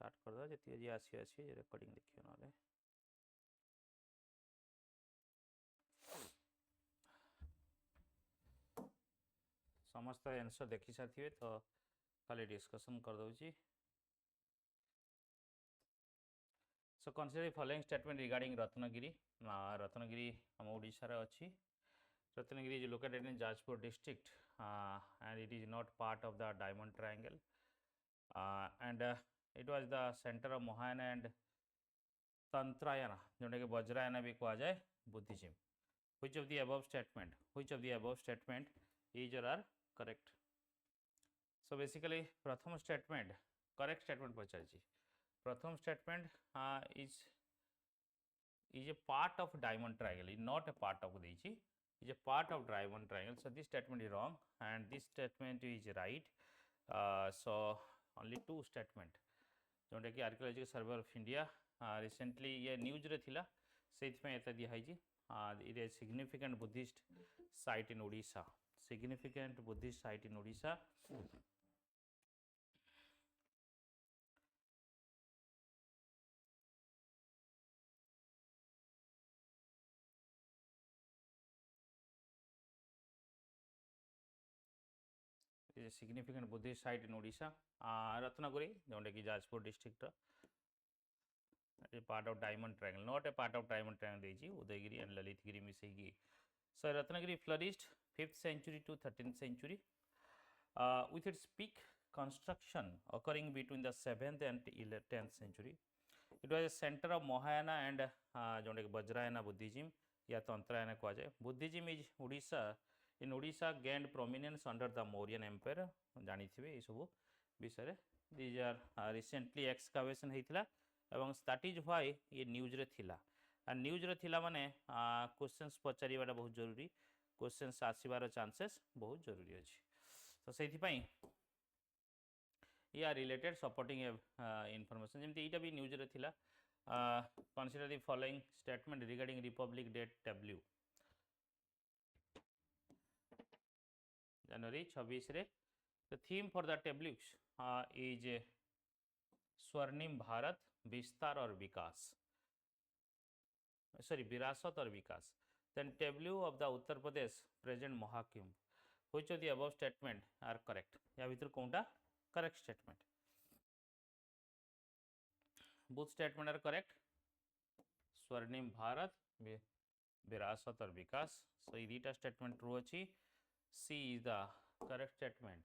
Start कर दो जी जी आसी रिकॉर्डिंग देखियो ना समस्त आंसर देखी सारी तो खाली डिस्कशन कर दउची so consider following statement regarding Ratnagiri Ratnagiri हम ओडिशा रे अछि Ratnagiri is located in Jajpur district and it is not part of the diamond triangle and it was the center of Mahayana and Tantrayana जोटा कि वज्रायना भी कहा जाए Buddhism. Which of the above statement is or are correct? So basically प्रथम statement correct statement पचारछि प्रथम statement is a part of diamond triangle, is not a part of देछि is a part of diamond triangle. So this statement is wrong and this statement is right. So only two statement जोटा कि archaeological survey of India recently ये news रे थिला सेइथमे एता दिया है जी it is significant Buddhist site in Odisha significant Buddhist site in Odisha. It is a significant Buddhist site in Odisha. Ratnagiri, जोटा कि Jajpur district part of diamond triangle, not a part of diamond triangle देछि Udayagiri and Lalitgiri मिसेगी. So Ratnagiri flourished 5th century to 13th century with its peak construction occurring between the 7th and 10th century. It was a center of Mahayana and जोटा कि वज्रायना Buddhism या Tantrayana कहा जाए. Buddhism is in Odisha gained prominence under the Mauryan Empire. जानिथिबे ए सब विषय these are recently excavation हेतिला एवं that is why ये news रे थिला and न्यूज रे थिला माने क्वेश्चंस पचारिबाटा बहुत जरूरी क्वेश्चंस आसीबार चांसेस बहुत जरूरी अछि तो सेथि पई या रिलेटेड सपोर्टिंग इंफॉर्मेशन जेमति एटा भी न्यूज रे थिला consider the following statement regarding Republic Day W January 26 रे the theme for the tablux is स्वर्णिम भारत विस्तार और विकास विरासत और विकास. Then tableau of the Uttar Pradesh present Mahakumbh. Which of the above statement are correct? या भीतर कोनटा correct statement? Both statement are correct. स्वर्णिम भारत विरासत और विकास. So ये दुटा statement true अछि. C is the correct statement.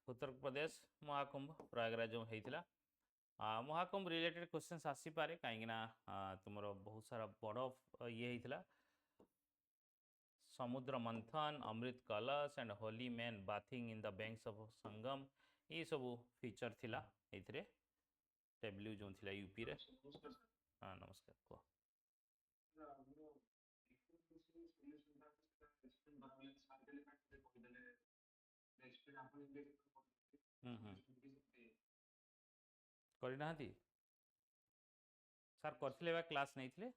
Uttar Pradesh Mahakumbh Prayagraj जो हेतिला महाकुंभ रिलेटेड क्वेश्चंस आसी पारे काहेकि ना तुमरो बहुत सारा बड़ ये हेतिला समुद्र Manthan Amrit Kalash and holy man bathing in the banks of Sangam ये सब फीचर थिला एथिरे टेब्ल्यू जो थिला यूपी रे. हां नमस्कार को करना थी सर करथिले बा क्लास नहीं थिले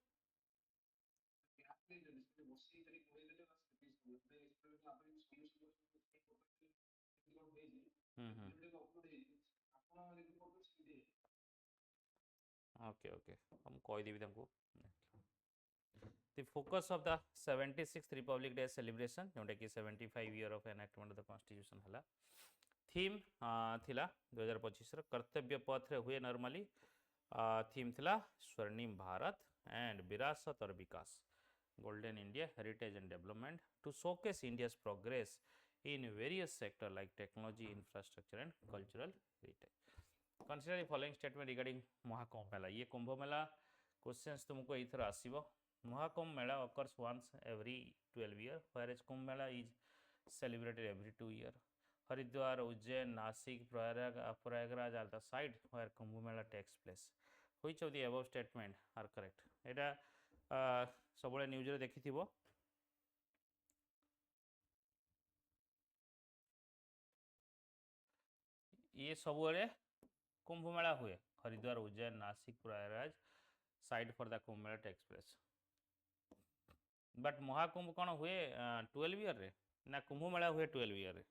ओके ओके हम कहि देबी तुमको the focus of the 76th Republic Day celebration जोटा कि 75 year of enactment of the constitution हला थीम थिला 2025 रो कर्तव्य पथ रे हुए नॉर्मली थीम थिला स्वर्णिम भारत एंड विरासत और विकास golden India heritage and development to showcase India's progress in various sectors like technology infrastructure and cultural heritage. Consider the following statement regarding Mahakumbh Mela. ये कुंभ मेला क्वेश्चंस तुमको इधर आसीबो. Mahakumbh Mela occurs once every 12 years, whereas Kumbh Mela is celebrated every 2 years. Haridwar, Ujjain, Nasik, Prayagraj are the site where Kumbh Mela takes place. Which of the above statement are correct? एटा सबले news रे देखिथिबो ये सबले कुंभ मेला हुए Haridwar Ujjain Nashik Prayagraj site for the Kumbh Mela takes place but Mahakumbh कौन हुए 12 year रे ना कुंभ मेला हुए 12 ईयर रे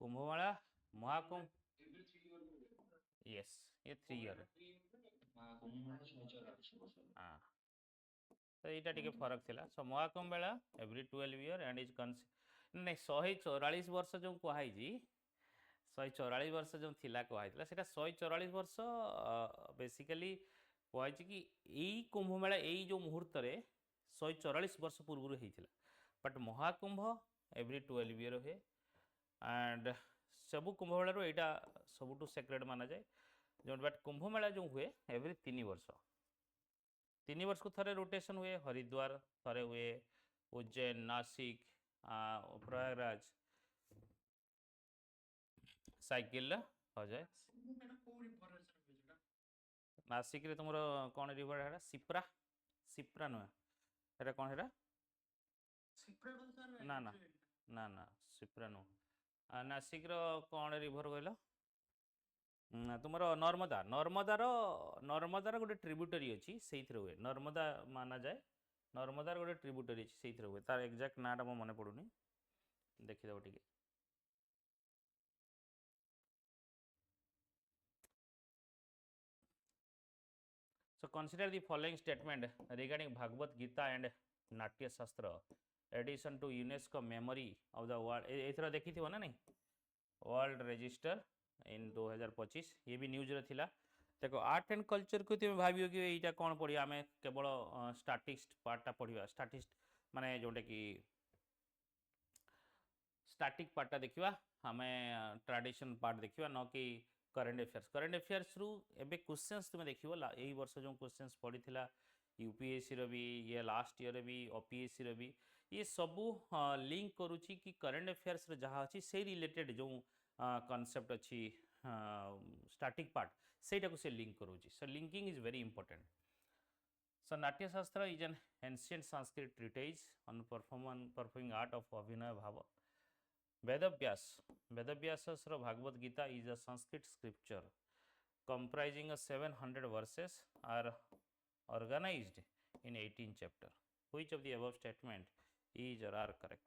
कुंभमेला महाकुंभ यस ये 3 ईयर हाँ तो यहाँ टे फरक थिला सो महाकुंभ मेला एवरी 12 ईयर एंड इज नहीं 144 वर्ष जो कहुई 144 वर्ष जो थिला कहुई सेटा 144 वर्ष बेसिकली कहुई कि यही कुंभ मेला यही जो मुहूर्त 144 वर्ष पूर्व होता बट महाकुंभ एवरी 12 ईयर हुए एंड सबू कुंभ मेला यहाँ सबुठ सेक्रेट माना जाए जो बट कुंभ मेला जो हुए एवरी 3 वर्ष को थरे रोटेशन हुए हरिद्वार थरे हुए उज्जैन नासिक प्रयागराज साइकिल हो जाए नासिक रे तुम कौन रिवर है सिप्रा सिप्रा नुह है कौन है ना ना ना ना सिप्रा नुह नासिक रो कौन रिवर कहल तुम नर्मदा नर्मदार नर्मदार गोटे ट्रिब्यूटरी अच्छी से हुए नर्मदा माना जाए नर्मदार गोटे ट्रिब्यूटरी अच्छी से हुए तार एक्जाक्ट नाटा मो मन पड़ूनी देखीदेव टे So consider the following statement regarding Bhagavad Gita and Natya Shastra addition to UNESCO memory of the world एथरा देखी थी ना नहीं वर्ल्ड रजिस्टर इन 2025 ये भी न्यूज रे थिला देखो आर्ट एंड कल्चर को तुम भावियो कि एटा कौन पढ़िया आम केवल स्टाटिस्ट पार्टा पढ़िया स्टाटिस्ट माने जोटा कि स्टाटिक पार्टा देखिवा आम ट्रेडिशन पार्ट देखिवा न कि करंट अफेयर्स रु एबे क्वेश्चंस तुम देखिबो यही वर्ष जो क्वेश्चंस पड़ी थिला यूपीएससी रो भी ये लास्ट ईयर भी ओपीएससी रो भी ये सबू लिंक करूची कि करंट अफेयर्स रो जहाँ अच्छी से रिलेटेड जो कॉन्सेप्ट अच्छी स्टाटिक पार्ट सेटा को से लिंक करूची so linking is very important so Natyashastra is an ancient Sanskrit treatise on performing art of Abhinaya Bhava Vedavyas Bhagavad Gita is a Sanskrit scripture comprising of 700 verses are organized in 18 chapters. Which of the above statement is or are correct?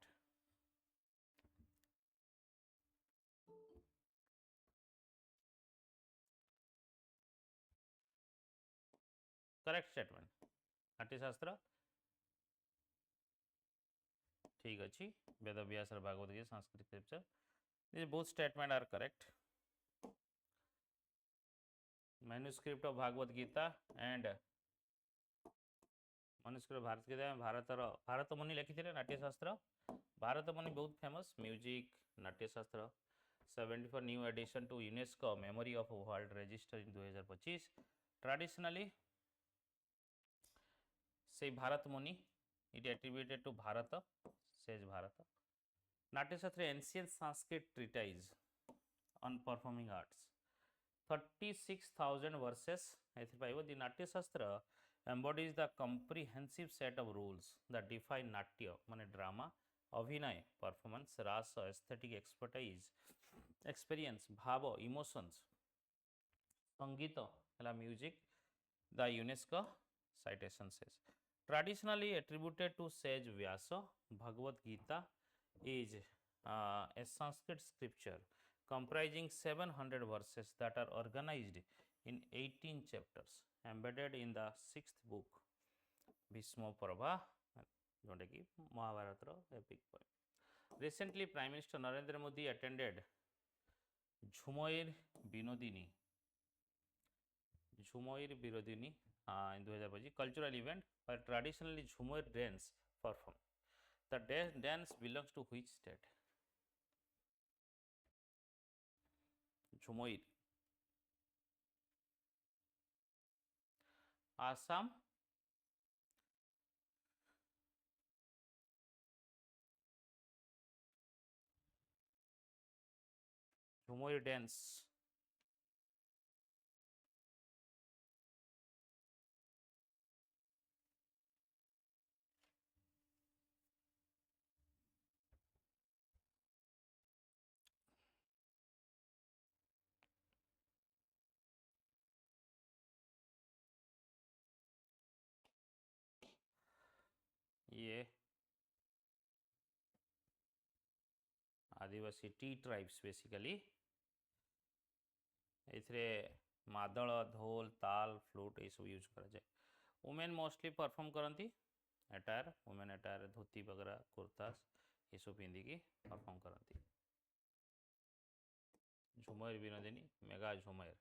Correct statement. Natyashastra ठीक अच्छी Vedavyasa Bhagavad Gita Sanskrit scripture these both statement are correct. Manuscript of Bhagavad Gita and manuscript Bharat Gita Bharat Muni लिखी थे नाट्यशास्त्र भारत मुनि बहुत famous music Natyashastra 74 new edition to UNESCO memory of world register in 2025 traditionally से Bharat Muni it attributed to Bharat says Bharat Natyashastra ancient Sanskrit treatise on performing arts 36,000 verses the Natyashastra embodies the comprehensive set of rules that define natya माने drama अभिनय performance rasa aesthetic expertise experience भाव emotions संगीत हला music the UNESCO citation says traditionally attributed to sage Vyasa Bhagavad Gita is a Sanskrit scripture comprising 700 verses that are organized in 18 chapters embedded in the 6th book Bhishma Parva जोटा कि Mahabharata epic poem recently Prime Minister Narendra Modi attended Jhumoir Binodini in 2025 cultural event where traditionally Jhumoir dance performed. The dance belongs to which state? Jhumoir Assam Jhumoir dance ये आदिवासी tea tribes basically एथिरे मादल ढोल ताल flute ये सब use करा जाए वुमेन मोस्टली परफॉर्म करती एटायर वुमेन एटायर धोती वगैरह कुर्तास ये सब पिंधिकी परफॉर्म करती झुमर विनोदिनी मेगा झुमर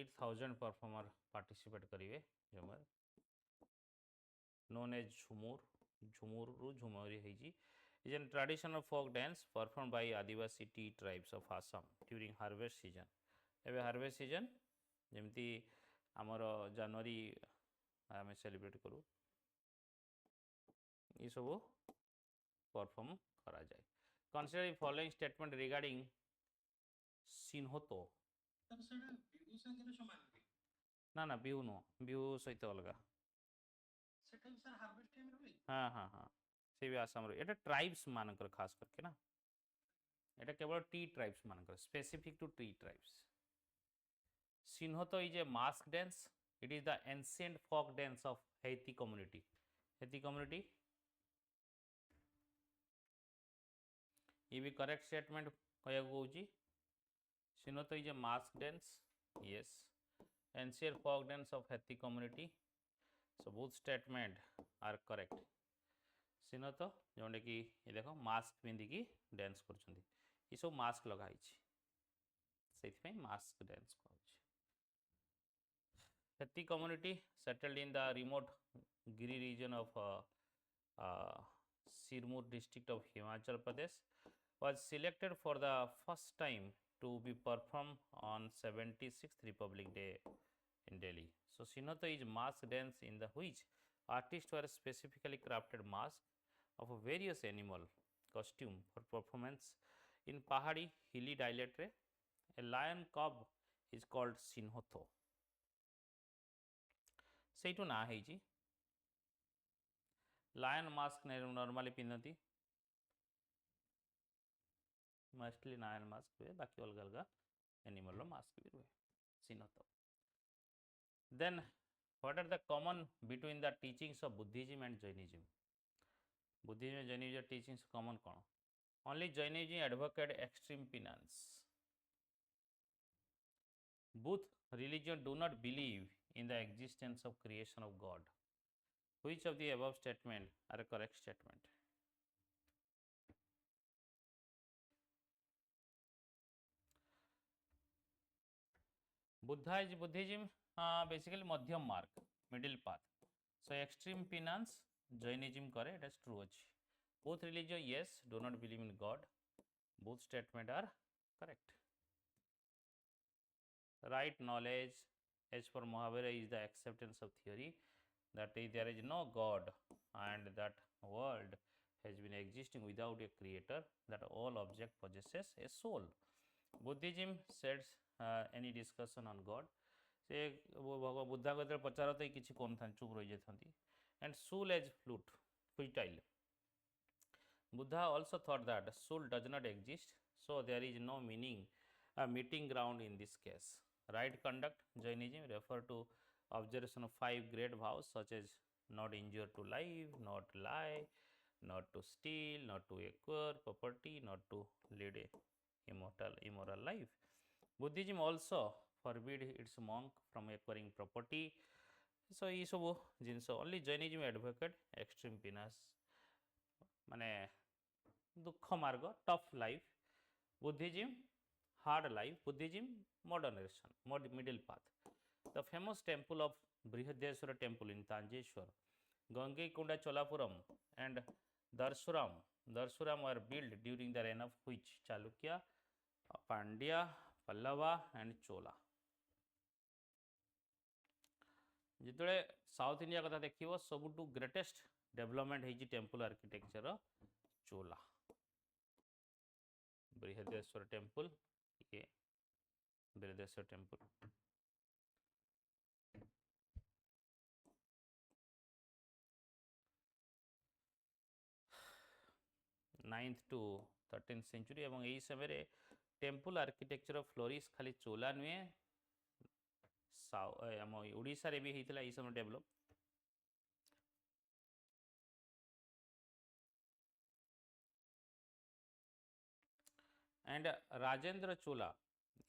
8000 परफॉर्मर पार्टिसिपेट करेंगे झुमर known as झुमुर झुमुर रु झुमरी है is a traditional folk dance performed by Adivasi tea tribes of Assam during harvest season एबे harvest season जेमती आमर जनवरी आम सेलिब्रेट करूँ ये सब परफॉर्म करा जाए consider the following statement regarding सिन्होतो ना ना बिहू नुह बिहू सहित अलग हाँ हाँ हाँ से भी आसाम ये ट्राइब्स मानकर खास करके ना ये केवल टी ट्राइब्स मानकर specific to tea tribes Sinhoto is a mask dance it is the ancient folk dance of Haiti community ये भी करेक्ट स्टेटमेंट कहया कहूँ Sinhoto is a mask dance yes ancient folk dance of Haiti community so both statement are correct Sinhoto जोटा कि ये देख mask पिंधिकी dance कर सब मास्क लगाई से मास्क डांस कहूँ Hatti community settled in the remote Giri region of Sirmaur district of Himachal Pradesh was selected for the first time to be performed on 76th Republic Day in Delhi. So Sinhoto is mask dance in the which artists were specifically crafted mask of a various animal costume for performance in Pahadi hilly dialect. A lion cub is called Sinhoto. ସେଇଠୁ ନା ହେଇଛି lion mask normally ପିନ୍ଧନ୍ତି mostly lion mask हुए बाकी अलग अलग animal mask भी रुए Sinhoto then what are the common between the teachings of Buddhism and Jainism Buddhism and Jainism teachings common कौन only Jainism advocate extreme penance both religion do not believe in the existence of creation of God. Which of the above statement are a correct statement? Buddha is Buddhism basically madhyam mark, middle path. So extreme penance Jainism correct, that's true. Both religion yes do not believe in God. Both statement are correct. Right knowledge as per Mahavira is the acceptance of theory that there is no God and that world has been existing without a creator, that all object possesses a soul. Buddhism says any discussion on God से बुद्धा को पचार तो किसी कौन था चुप रही जाती and soul as flute futile. Buddha also thought that soul does not exist, so there is no meeting ground in this case. Right conduct Jainism refer to observation of 5 great vows such as not injure to life, not lie, not to steal, not to acquire property, not to lead a immoral life. Buddhism also forbid its monk from acquiring property. So ये सब जिनस only Jainism advocate extreme penance माने दुख मार्ग tough life. Buddhism hard life. Buddhism moderation, middle path. The famous temple of Brihadeshwara temple in Tanjeshwar, Gangaikonda Cholapuram and Darsuram were built during the reign of which? Chalukya, Pandya, Pallava and Chola. जितने south India कथा देखिए सबुठू greatest development है temple architecture Chola Brihadeshwara temple ये Brihadeshwara temple ninth to 13th century एवं यही समय temple architecture flourish खाली चोला नुहे आम ओडिशा रे भी होता है समय डेभलप एंड राजेंद्र चोला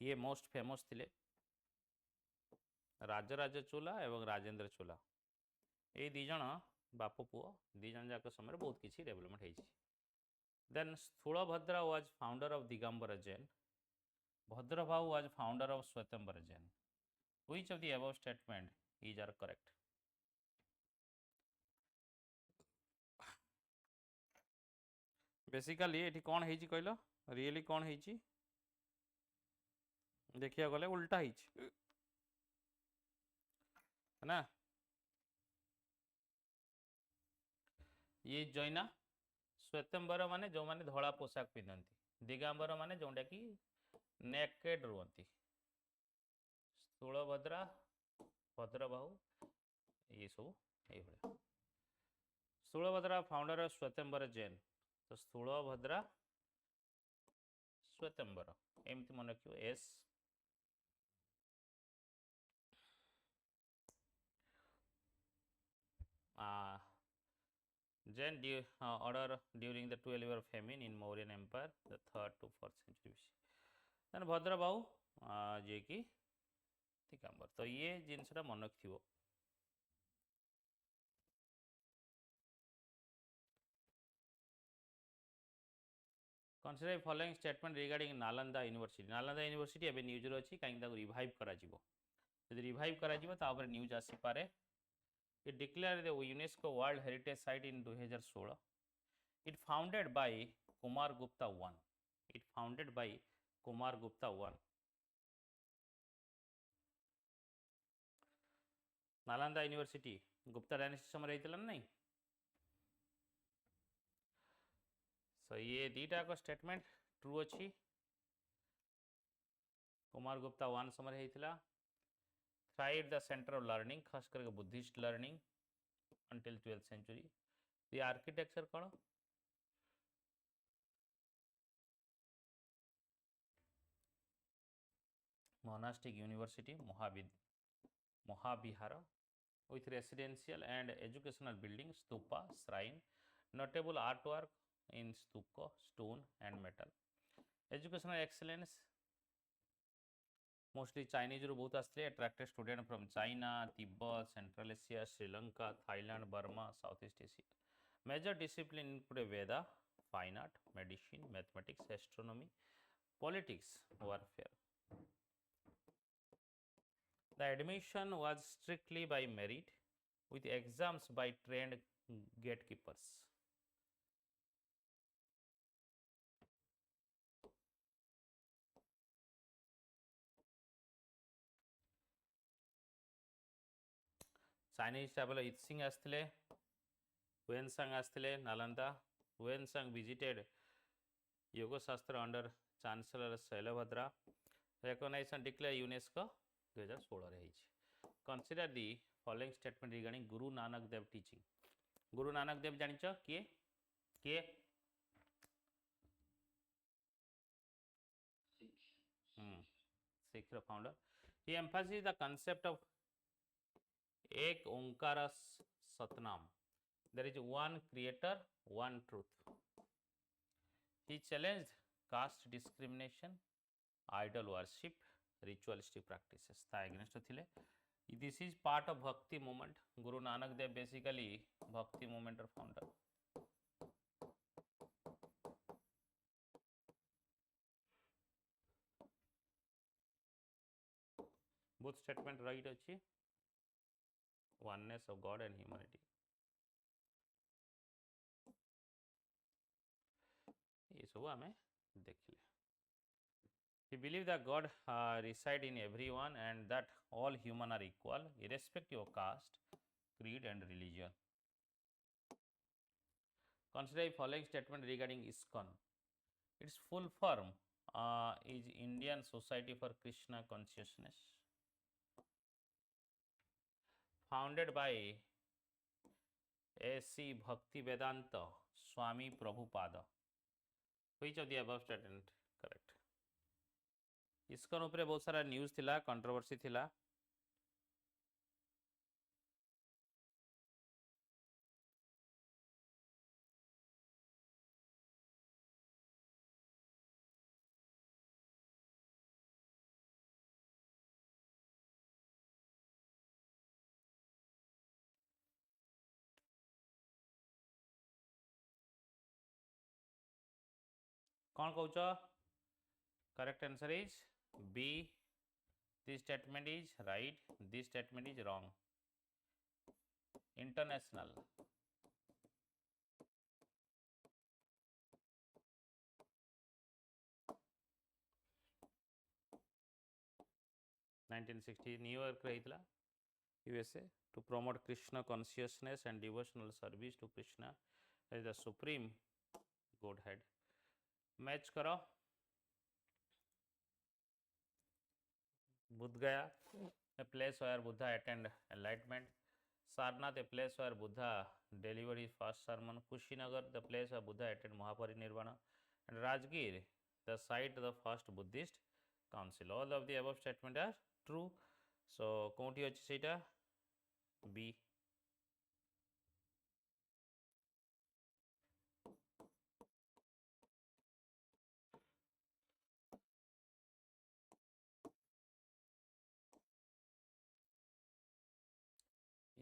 ये मोस्ट फेमस थिले राजराज चोला एवं राजेंद्र चोला ये दी जण बाप पुओ दी जण जाक समय बहुत किसी डेवलपमेंट होइछि then Sthulabhadra was founder of Digambar Jain Bhadrabahu was founder of Shvetambar Jain which of the above statement is are correct basically ये कौन है कहल रियली कौन है देखिया गले उल्टा है ना ये जैना श्वेतंबर माने जो माने धला पोशाक पिंधती दिगंबर माने जोटा कि नेकेड रुहती स्थूलभद्रा भद्रबाहु ये सब ये स्थूलभद्रा फाउंडर श्वेतंबर जैन तो स्थूलभद्रा श्वेतंबर एमती मन रखियो S Jain order during the 12-year famine in Mauryan Empire, the 3rd to 4th century. Then Bhadrabahu जे कि दिगंबर तो ये जिनसटा मन रखियो Consider following statement regarding Nalanda University. Nalanda University एबे न्यूज रो अछि काई ताको रिवाइव करा जिवो यदि रिवाइव करा जिवो ता ऊपर न्यूज आसी पारे It declared the UNESCO World Heritage Site in 2016. It founded by Kumar Gupta I. It founded by Kumar Gupta I. Nalanda university Gupta dynasty समय रही नहीं सो ये दीटा को स्टेटमेंट ट्रू अच्छी कुमार गुप्ता वन समय होता thrive the centre of learning खास करके Buddhist learning until 12th century the architecture कौन monastic university Mohabihara with residential and educational buildings stupa shrine notable artwork in stucco stone and metal educational excellence mostly Chinese रो बहुत आसले attracted student from China, Tibet, Central Asia, Sri Lanka, Thailand, Burma, Southeast Asia. Major discipline include Veda, fine art, medicine, mathematics, astronomy, politics, warfare. The admission was strictly by merit with exams by trained gatekeepers. Chinese traveler Itsing आसले Huensang आसले Nalanda Huensang visited Yoga Shastra under Chancellor Shailabhadra recognition declare UNESCO 2016 रे Consider the following statement regarding Guru Nanak Dev teaching. Guru Nanak Dev जानिछ किए Sikh founder. He emphasized the concept of Ek Omkara Satnam. There is one creator, one truth. He challenged caste discrimination, idol worship, ritualistic practices. This is part of Bhakti movement. Guru Nanak Dev basically Bhakti movement founder. Both statement right अच्छी oneness of God and humanity. ये सब हमें देखिए. He believed that God reside in everyone and that all human are equal irrespective of caste, creed and religion. Consider the following statement regarding ISKCON. Its full form is Indian Society for Krishna Consciousness. Founded by A.C. Bhaktivedanta Swami Prabhupada. Which of the above statement correct? ISKCON उपरे बहुत सारा news थिला controversy थिला कौन कौच? Correct answer is B. This statement is right. This statement is wrong. International. (1960) New York रहीतला USA to promote Krishna consciousness and devotional service to Krishna as the supreme godhead. Match करो. Bodh Gaya, a place where Buddha attend enlightenment. Sarnath, a place where Buddha delivered his first sermon. Kushinagar, the place where Buddha attended Mahaparinirvana. And Rajgir, the site of the first Buddhist council. All of the above statements are true. So, কোনটি হচ্ছে সেটা? B.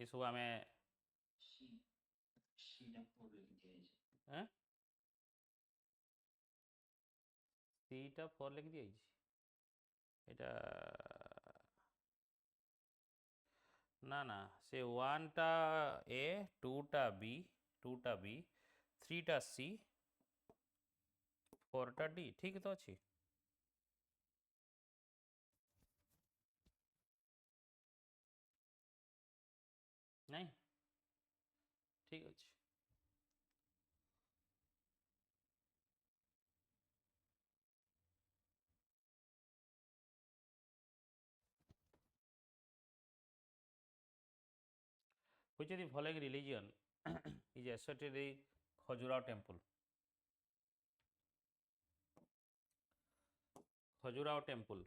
ଏସବୁ ଆମେ सीटा 4 लिख दिया এটা ना ना से 1 टा A 2 टा B 3 टा C 4 टा D ठीक तो अच्छी नहीं ठीक अच्छी Which of the following religion is associated with Khajuraho temple? Khajuraho temple.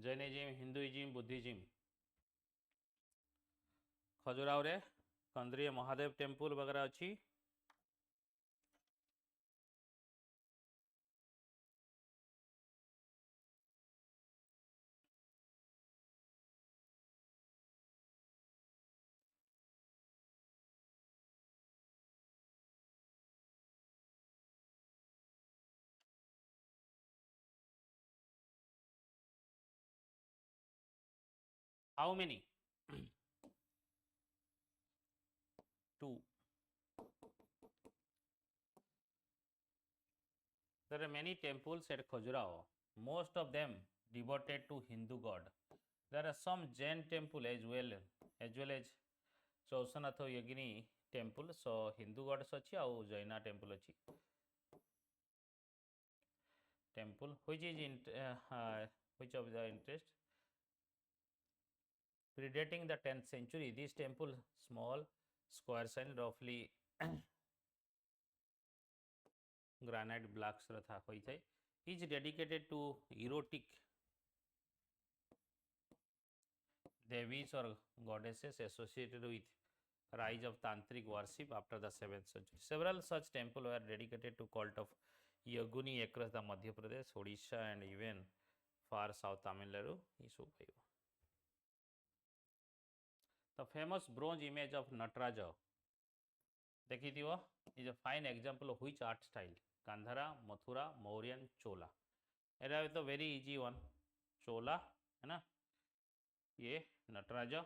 Jainism, Hinduism, Buddhism. Khajuraho रे कंद्रीय महादेव टेम्पल वगैरह अच्छी How many? 2. There are many temples at Khajuraho. Most of them devoted to Hindu god. There are some Jain temple as well as Chausanatha Yogini temple. So Hindu gods अच्छी और Jaina temple अच्छी. Temple which is which of the interest? Predating the 10th century, this temple small, square sign, roughly granite blocks रथा होई Thai is dedicated to erotic devis or goddesses associated with rise of tantric worship after the 7th century. Several such temples were dedicated to cult of Yogini across the Madhya Pradesh, Odisha and even far south Tamil Nadu. The famous bronze image of Nataraja देखिथिबो is a fine example of which art style? Gandhara, Mathura, Mauryan, Chola. Era तो very easy one. Chola है ना ये Nataraja.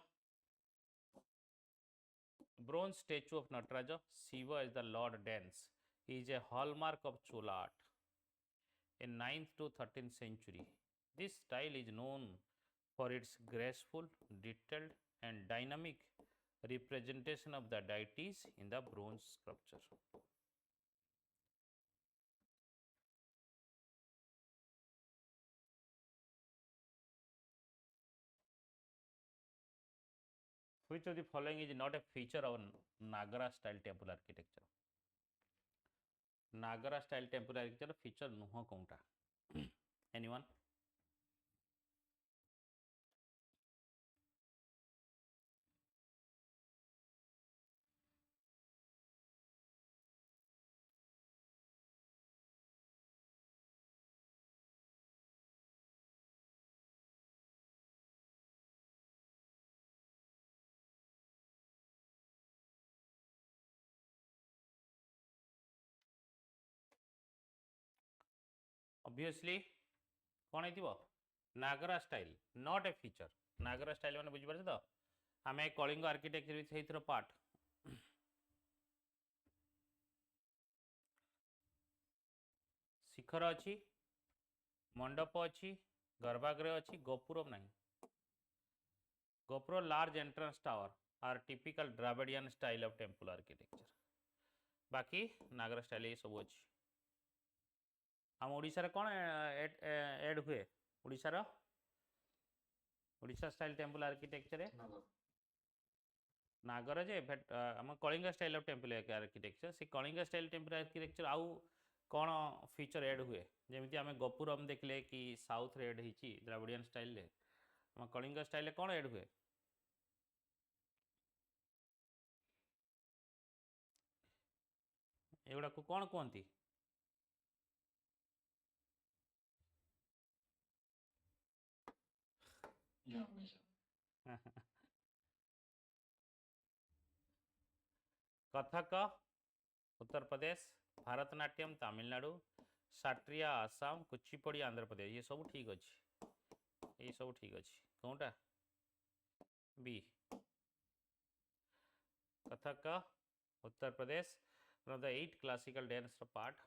Bronze statue of Nataraja, Shiva is the Lord Dance. He is a hallmark of Chola art. In 9th to 13th century, this style is known for its graceful, detailed and dynamic representation of the deities in the bronze sculpture. Which of the following is not a feature of Nagara style temple architecture? Nagara style temple architecture feature nuho kounta? Anyone? Obviously कौन है Nagara style not a feature Nagara style मैंने बुझीपारे तो आम Kalinga architecture part शिखर अच्छी मंडप अच्छी गर्भागृह अच्छी गोपुरम नहीं gopura large entrance tower are typical Dravidian style of temple architecture बाकी नागर स्टाइल ये सब अच्छी आम ओडिशा रे कौन एड हुए Odisha style temple architecture Nagara जे आम Kalinga style of temple architecture से कलिंग स्टाइल टेम्पल आर्किटेक्चर आउ कौन फीचर एड हुए जमी आम गोपुरम देखले कि साउथ रे एड होती द्राविडियन स्टाइल रे आम कलिंग स्टाइल कौन एड हुए एगुड़ा को कौन कहती कथक उत्तर प्रदेश भारतनाट्यम तमिलनाडु साट्रिया आसाम कुचिपुड़ी आंध्र प्रदेश ये सब ठीक अच्छे ये सब ठीक अच्छे कौनटा B Kathak Uttar Pradesh one of the 8 classical dance part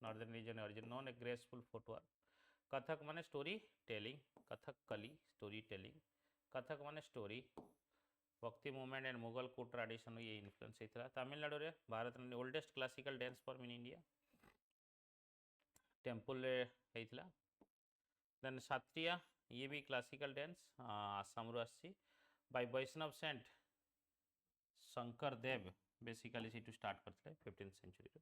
northern region origin known a graceful footwork Kathak माने स्टोरी टेलिंग कथक कली स्टोरी टेलिंग कथक माने स्टोरी भक्ति movement and Mughal code tradition ये इन्फ्लुएंस होता है तमिलनाडु रे Bharat oldest classical dance form in India temple रे होता देन सात्रिया ये भी क्लासिकल डांस आसाम रू आसी बाय वैष्णव सेंट शंकर देव बेसिकली सी स्टार्ट करते 15th सेंचुरी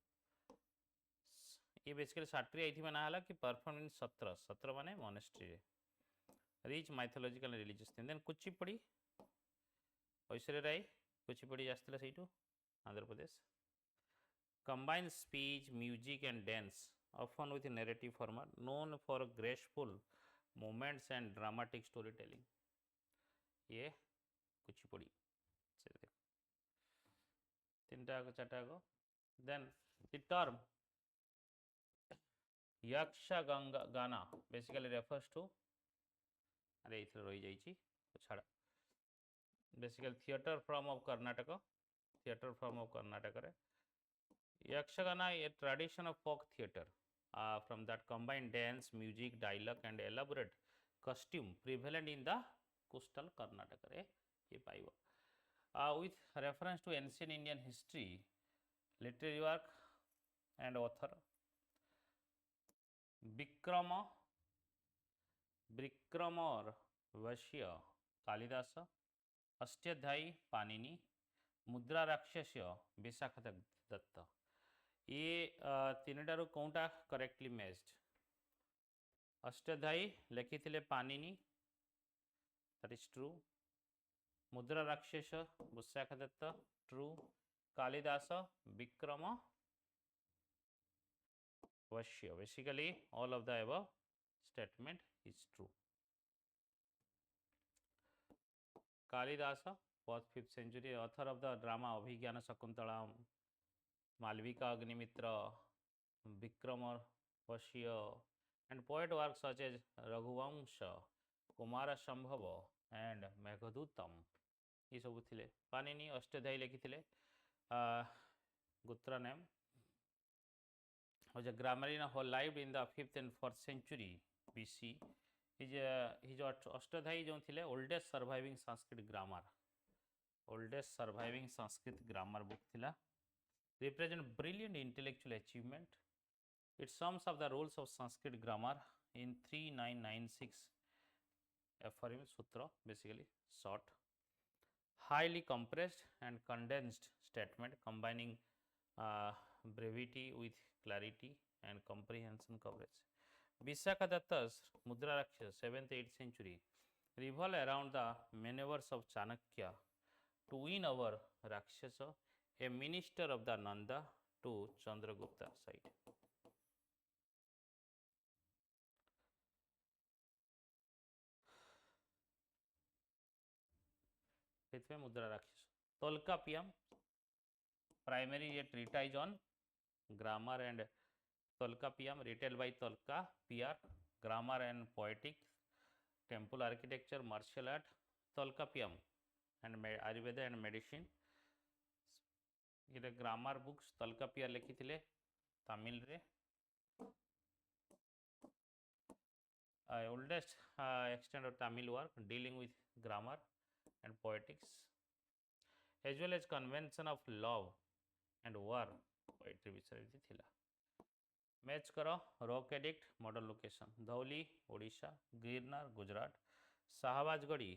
ये बेसिकली साट्रिया ये बना है कि परफॉर्म इन 17 माने monastery rich mythological religious theme then Kuchipudi Aishwarya Rai Kuchipudi आसला से Andhra Pradesh combine speech music and dance often with narrative format known for graceful movements and dramatic storytelling ये कुचिपुड़ी तीनटा को चारटा को then the term Yakshagana basically refers to अरे इथर रही जाइए छाड़ा basically theatre form of Karnataka रे Yakshagana a tradition of folk theatre from that combined dance music dialogue and elaborate costume prevalent in the coastal Karnataka रे ये पाइबो with reference to ancient Indian history literary work and author विक्रमोर वश्य Kalidas Ashtadhyayi Panini मुद्रा राक्षस्य Vishakhadatta ये तीनटारू कौनटा correctly matched Ashtadhyayi लिखी Panini that is true Mudrarakshasa Vishakhadatta true Kalidasa Vikramorvashiyam basically all of the above statement is true Kalidasa was 5th century author of the drama Abhijnana Shakuntalam Malavika Agnimitram Vikramorvashiyam and poet works such as Raghuvamsha Kumarasambhava and Meghadutam ये सब थिले पाणिनि अष्टाध्यायी लिखिथिले गुत्रा name was a grammarian who lived in the 5th and 4th century BC his Ashtadhyayi जो थिले oldest surviving Sanskrit grammar book थिला represent brilliant intellectual achievement it sums up the rules of Sanskrit grammar in 3996 aphorism sutra basically short highly compressed and condensed statement combining brevity with clarity and comprehension coverage Vishakadatta's Mudra Rakshas 7th 8th century revolve around the maneuvers of Chanakya to win over Rakshasa, a minister of the Nanda to Chandragupta side. Fifth Mudra Rakshasa. Tolkappiyam, primary a treatise on grammar and Tolkappiyam, retailed by Tolka, PR, grammar and poetics, temple architecture, martial art, Tolkappiyam, and Ayurveda and medicine. ये grammar books तलकापिया लिखिथिले Tamil रे oldest extent of Tamil work dealing with grammar and poetics as well as convention of love and war poetry विषय थिला match करो rock edict model location Dhauli Odisha Girnar Gujarat Shahbazgarhi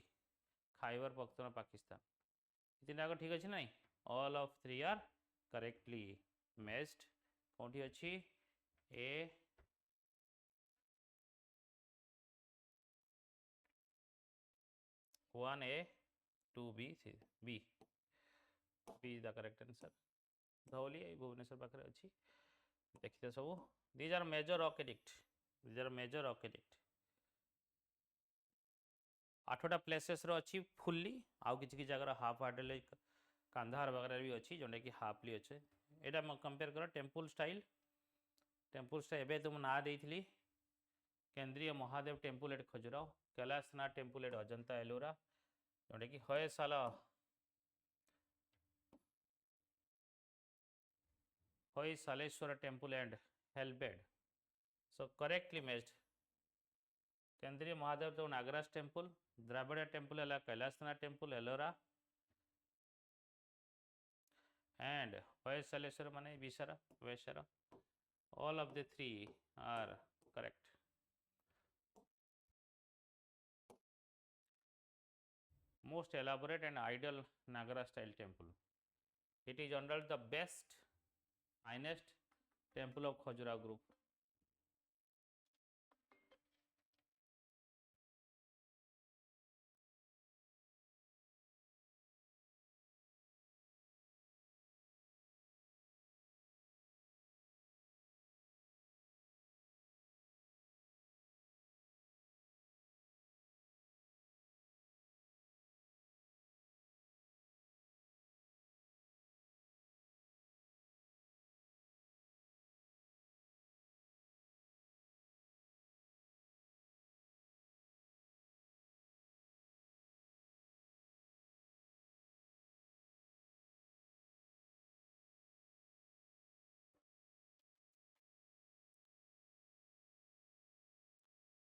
Khyber Pakhtunkhwa Pakistan तीन जाक ठीक अच्छे ना all of three are correctly matched कौटी अच्छी A 1A 2B B B is the correct answer Dhauli Bhubaneswar पाखे अच्छी देखते सब these are major rock edict these are major rock edict 8टा प्लेसेस रो अच्छी फुल्ली आउ किसी जगह हाफ हार्डली कांधार वगैरह भी अच्छी जोटा कि हाफली अच्छे यहाँ कंपेयर कर टेम्पल स्टाइल एवं तुम ना देती Kandariya Mahadev temple at Khajuraho Kailashnath temple at Ajanta Ellora जोटा कि Hoysaleswara temple and Halebid so correctly matched Kandariya Mahadev तो नागराज टेम्पल द्राविड़ टेम्पल है कैलाशनाथ टेम्पल एलोरा एंड होयसालेश्वर माने Vesara वैशारा all of the three are correct most elaborate and ideal Nagara style temple it is under the best finest temple of Khajuraho group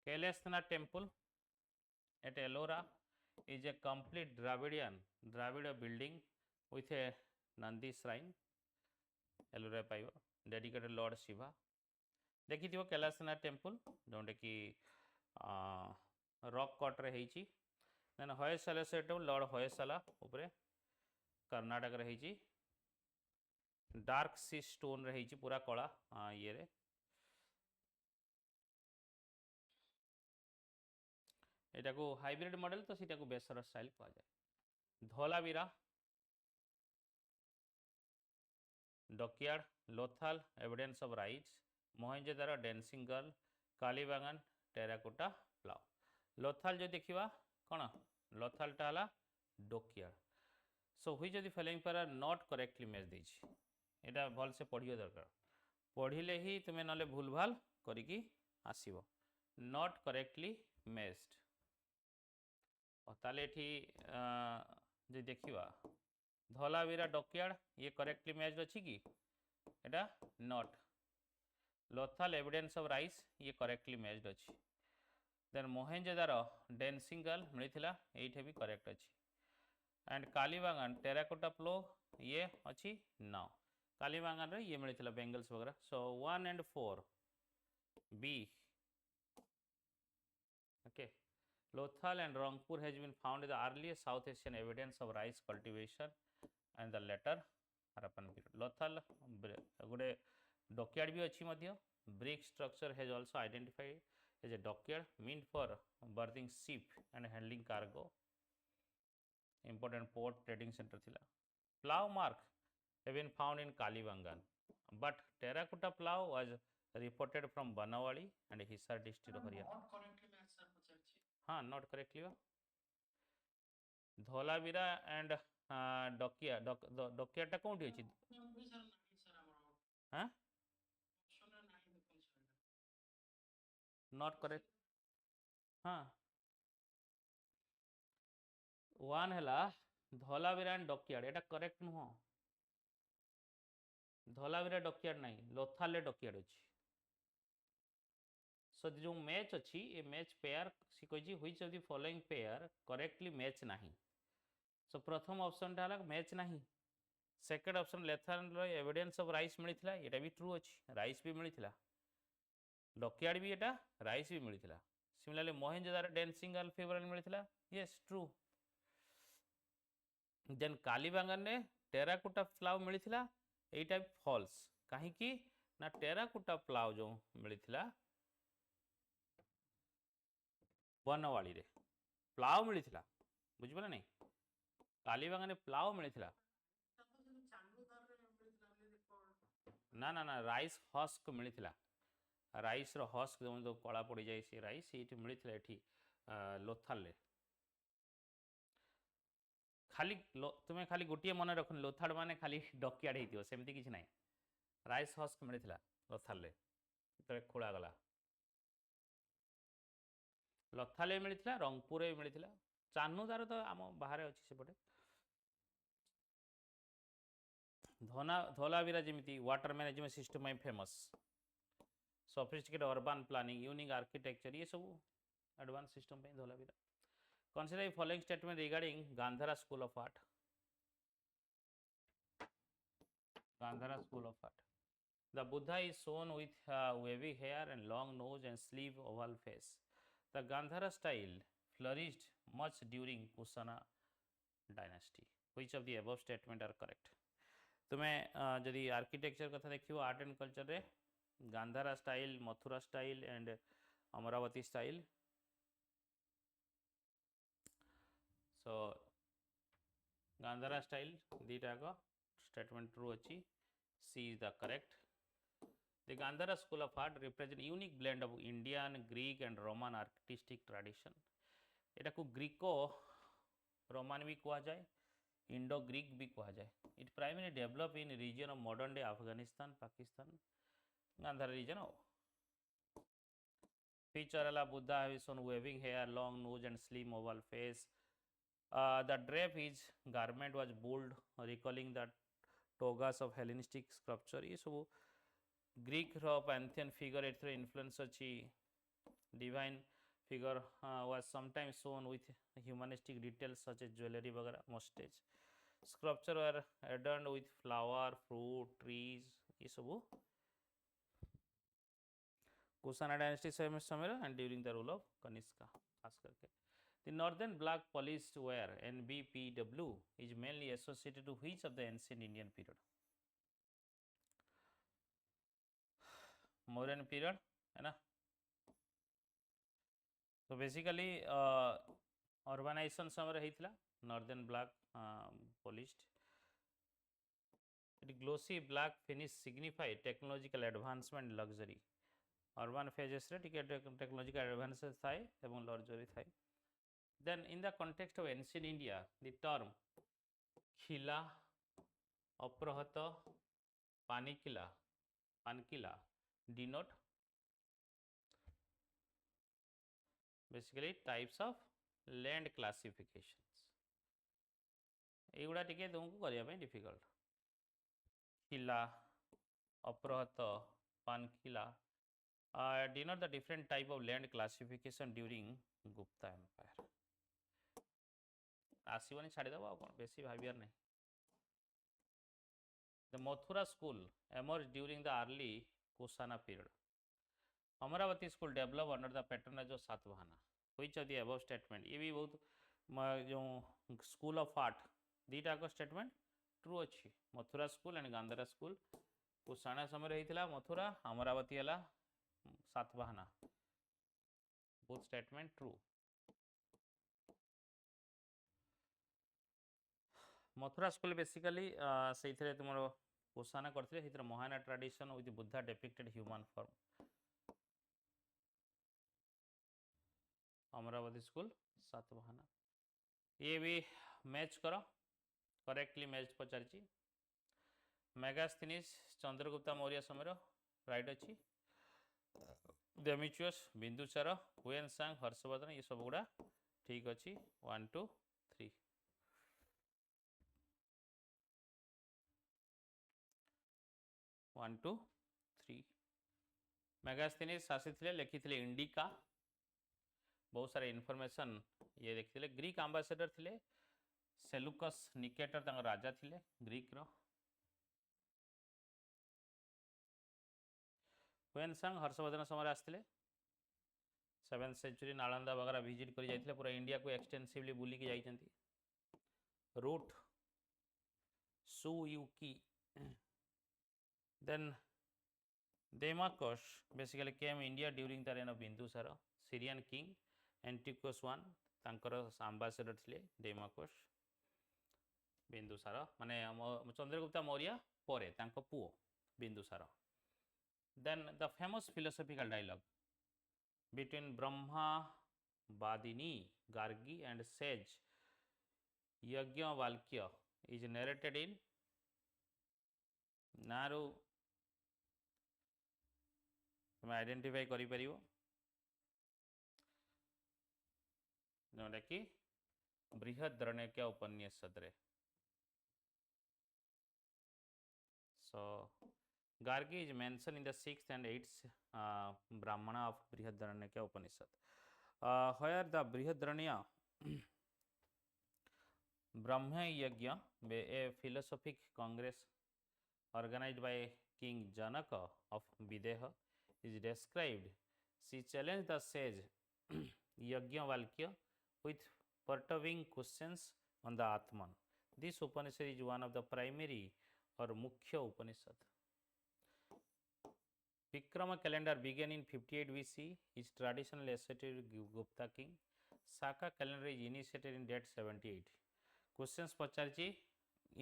Kailashnath temple at Ellora is a complete Dravida building with a Nandi shrine. Ellora पाइब dedicated Lord Shiva. देखी थी वो Kailashnath temple जोटा कि rock cut रे होईची then Hoysaleswara temple Lord Hoysala ऊपर कर्नाटक रे होईची dark सी stone रे होईची पूरा कला ये रे एटा को हाइब्रिड मॉडल तो सीटा को बेसर स्टाइल कहा जाए Dholavira dockyard Lothal evidence of rites Mohenjodaro dancing girl Kalibangan terracotta plough Lothal जो देखिबा कोन लोथालटा हला डॉकयार्ड सो हुई जदि फॉलोइंग पर नॉट करेक्टली मैच देछि एटा भल से पढ़ियो दरकार पढ़िले ही तुमे नले भूल भाल करिकी आसीबो नॉट करेक्टली मैच्ड ताले एठी जे देखिबा धौलावीरा डॉकयार्ड ये करेक्टली मैच्ड अछि कि एटा not Lothal evidence of rice ये करेक्टली मैच्ड अछि देन मोहनजोदारो डांसिंग गर्ल मिलिथिला एठे भी करेक्ट अछि एंड कालीबागान टेराकोटा प्लो ये अछि नो कालीबागान रे ये मिलिथिला बेंगल्स वगैरह so 1 and 4 B okay Lothal and Rangpur has been found in the earliest South Asian evidence of rice cultivation and the later Harappan period. Lothal गोटे dockyard भी अच्छी मध्य brick structure has also identified as a dockyard meant for berthing ship and handling cargo. Important port trading center थिला. Plough mark have been found in Kalibangan, but terracotta plough was reported from Banawali and Hisar district of Haryana. हाँ not correctly Dholavira and dockyard टा कोठी अछि हां not correct. हाँ, one है धलावीरा and dockyard, Etah correct नुह। धलावीरा dockyard नहीं, लोथाले dockyard अच्छी। सो जो मैच अच्छी ये मैच पेयर सी कही which of the following pair correctly match नहीं। सो प्रथम ऑप्शन टा मैच नहीं। सेकेंड ऑप्शन लेथन एविडेंस ऑफ राइस मिलता है भी ट्रू अच्छी, राइस भी मिलता, डकयार्ड भी एटा राइस भी मिलता। सिमिलरली मोहेंजोदारो डेंसिंग फेवर मिलता, यस ट्रू। देन कालीबांगान ने टेराकोटा प्लाव मिलता, यहीटा फॉल्स। कहीं ना टेराकोटा प्लाव जो मिलता बनवाड़ी रे प्लाव मिलता, बुझिपारे नहीं, कालीबांगान प्लाव मिलता। ना ना ना राइस हस्क मिलता, राइस रो हस्क जो कला पड़ जाए से राइस ये मिलता ये लोथाल रे। खाली तुम्हें खाली गोटे मन रख लोथाड़ माने खाली डकयार्ड हो सेमती किसी ना, राइस हस्क मिलता लोथाल रे खोला गला। लथाले मिलता, रंगपुर मिलता, चानुदार तो आम बाहर अच्छी सेपटे। धलावीरा जमी water management system famous, sophisticated urban planning, unique architecture, ये सब एडवांस सिस्टम पे Dholavira. Consider following statement regarding Gandhara school of art. Gandhara school of art, the Buddha is shown with wavy hair and long nose and sleeve oval face. The Gandhara style flourished much during Kusana dynasty. Which of the above statement are correct? तुम्हें जदि architecture कथा देखियो art and culture रे Gandhara style, Mathura style and Amaravati style. So Gandhara style दीटा को statement true अच्छी, C is the correct. The Gandhara School of Art represent unique blend of Indian, Greek and Roman artistic tradition. एटा को Greco Roman भी कहा जाए, Indo Greek भी कहा जाए। It primarily developed in region of modern day Afghanistan, Pakistan, Gandhara region. Feature ala Buddha have shown waving hair, long nose and slim oval face. The drape is garment was bold, recalling the togas of Hellenistic sculpture. ये सब Greek रो Pantheon figure एथरे influence अच्छी। Divine figure was sometimes shown with humanistic details such as jewelry वगैरह mostage. Sculpture were adorned with flower, fruit, trees, ये सब Kushan dynasty समय and during the rule of Kanishka खास करके। The northern black polished ware NBPW is mainly associated to which of the ancient Indian period? Mauryan period है ना। तो basically urbanisation समय होता northern black polished. It glossy black finish signify technological advancement luxury. Urban phases रे टिके technological advances थाए एवं luxury थाए। Then in the context of ancient India the term खिला, अपरहत, पानिकिला, पानकिला denote basically types of land classifications. एगुड़ा टिके तुमको करिया पे डिफिकल्ट। खिला, अपरहत, पानकिला denote the different type of land classification during Gupta Empire. आसीवनी छाड़ी दबा कौन बेसी भाबियार नहीं। The Mathura school emerged during the early Kusana period. Amaravati school developed under the patronage of Satvahana. Which of the above statement? ये भी बहुत जो school of art दीटा को स्टेटमेंट ट्रू अच्छी। Mathura school and Gandhara school Kushana समय रही थिला मथुरा, अमरावती हला Satavahana, both statement true. Mathura school basically से तुम कुषाण करते Mahayana tradition with Buddha depicted human form. Amaravati school Satavahana. ये भी मैच करो, करेक्टली मैच पचारि। मेगास्थनीज चंद्रगुप्ता मौर्य समय राइट अच्छी। डेमिचुअस बिंदुसार हुएनसांग हर्षवर्धन ये सब गुड़ा ठीक अच्छी 1 2 3 1 2 3 मेगास्थेनिस आसी लिखी इंडिका बहुत सारा इनफॉरमेशन ये देखते ग्रीक आंबासेडर थे सेलुकस निकेटर राजा थे ग्रीक रो हुएनसांग हर्षवर्धन समय आसते 7th सेंचुरी नालंदा वगैरह विजिट कर जाइए पूरा इंडिया को एक्सटेंसिवली बुलिकी जाइछंती रूट सुयुकी then Deimachus basically came India during the reign of Bindusara Syrian king Antiochus I तांकर ambassador थिले Deimachus बिंदुसार माने चंद्रगुप्ता मौर्य परे तांको पुओ Bindusara then the famous philosophical dialogue between Brahma Badini Gargi and sage Yajnavalkya is narrated in नारू तुम identify करि परिबो जोटा कि बृहद्रण्यक उपन्यास रे so Gargi is mentioned in the 6th and 8th Brahmana of Brihadaranyaka Upanishad where the Brihadaranya Brahma Yajna a philosophic congress organized by King Janaka of Videha is described. She challenged the sage Yajnavalkya with perturbing questions on the Atman. This Upanishad is one of the primary or Mukhya Upanishad. Vikrama calendar began in 58 BC, is traditionally associated with Gupta king. Saka calendar is initiated in date 78. Questions पचारची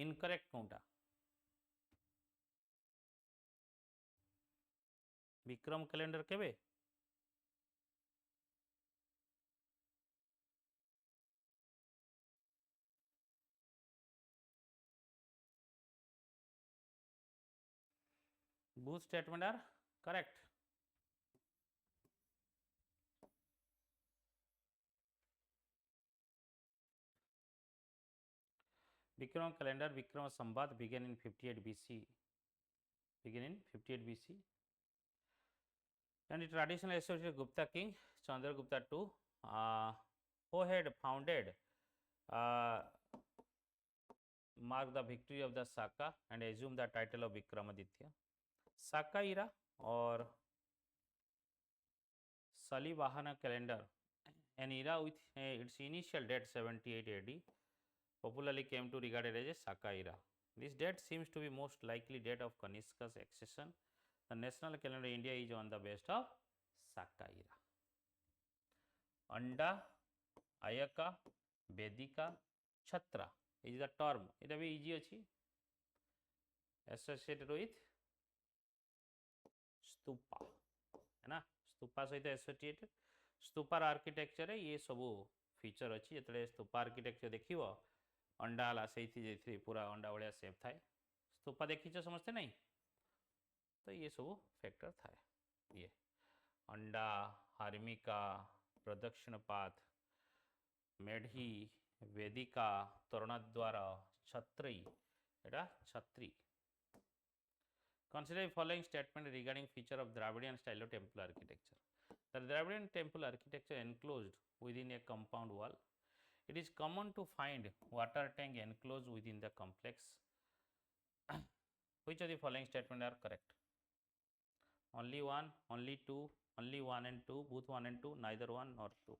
incorrect कोणता Vikram calendar केबे both statement are correct. Vikram calendar Vikram Sambat began in 58 BC. And it traditionally associated with Gupta king Chandragupta II, who had founded marked the victory of the Saka and assumed the title of Vikramaditya. Saka era or Salivahana calendar, an era with its initial date 78 AD, popularly came to regarded as a Saka era. This date seems to be most likely date of Kanishka's accession. The national calendar India is on the base of Saka era. Anda, Ayaka, Vedika, Chhatra is the term. It is easy achi. Associated with stupa है ना स्तूपा सहित associated स्तूपार architecture ये सब feature अच्छी जो stupa architecture देखिए अंडा ला से पूरा अंडा भाया सेप थाए स्तूपा देखीच समझते नहीं तो ये सब फैक्टर थाए ये अंडा हार्मिका प्रदक्षिणपात मेढ़ी वेदिका तोरणद्वार छत्री एटा छत्री. Consider the following statement regarding feature of Dravidian style of temple architecture. The Dravidian temple architecture enclosed within a compound wall. It is common to find water tank enclosed within the complex. Which of the following statements are correct? Only one, only two, only one and two, both one and two, neither one nor two.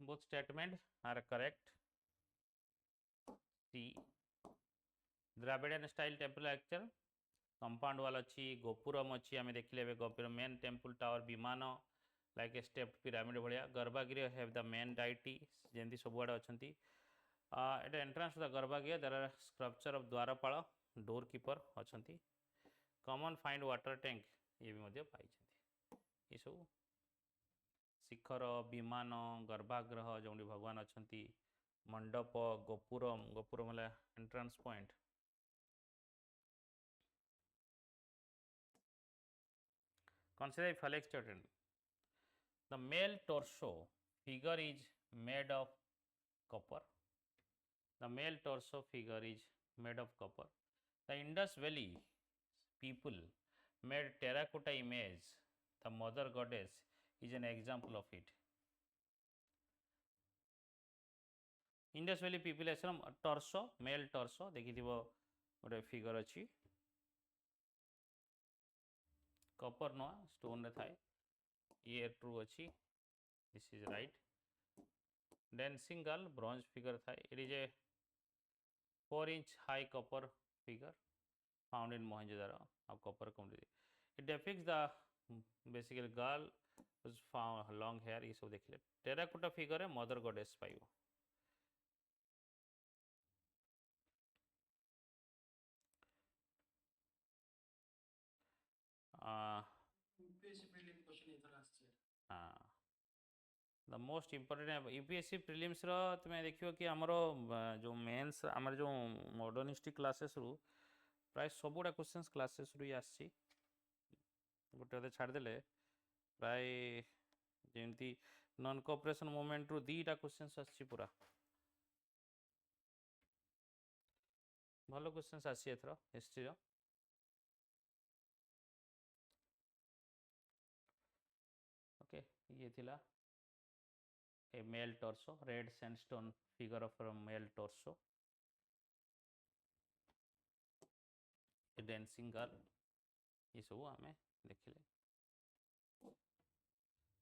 both statement are correct. C. Dravidian style temple architecture, compound wall अच्छी, गोपुरम अच्छी, आम देखिले gopuram main temple tower विमान like a stepped pyramid भाया, गर्भगृह have the main deity जमी सबुआड़े अच्छा। Eight entrance the गर्भगृह there are sculpture of द्वारपाल डोर कीपर अच्छा। कॉमन फाइंड वाटर टैंक ये भी पाई ये सब शिखर विमान गर्भगृह जो भगवान अच्छा, मंडप gopuram, gopuram entrance point. Consider the following statement. The male torso figure is made of copper. The male torso figure is made of copper. The Indus Valley people made terracotta image. The mother goddess is an example of it. Indus Valley people torso, male torso देखि गोटे figure अच्छी, copper नुआ stone रे थाए, ये true अच्छी, this is right. Dancing girl bronze figure थाए, it is a 4 inch high copper figure found in Mohenjodaro और copper community. It depicts the basically girl was found long hair, ये सब देखिले। टेराकोटा फिगर है मदर गॉडेस पाइबो। The most important UPSC prelims रो तुम्हें देखियो कि हमरो जो मेंस हमर जो मॉडर्निस्टिक क्लासेस रु प्राय सबुडा क्वेश्चंस क्लासेस रु आसी, गोटे छाड़ देले प्राय जेमती नॉन कोऑपरेशन मूवमेंट रु दीटा क्वेश्चंस आसी, पूरा भलो क्वेश्चंस आसी एथरो हिस्ट्री रो। ओके ये थिला a male torso, red sandstone figure of a male torso, a dancing girl, ये सब आमे देखिले।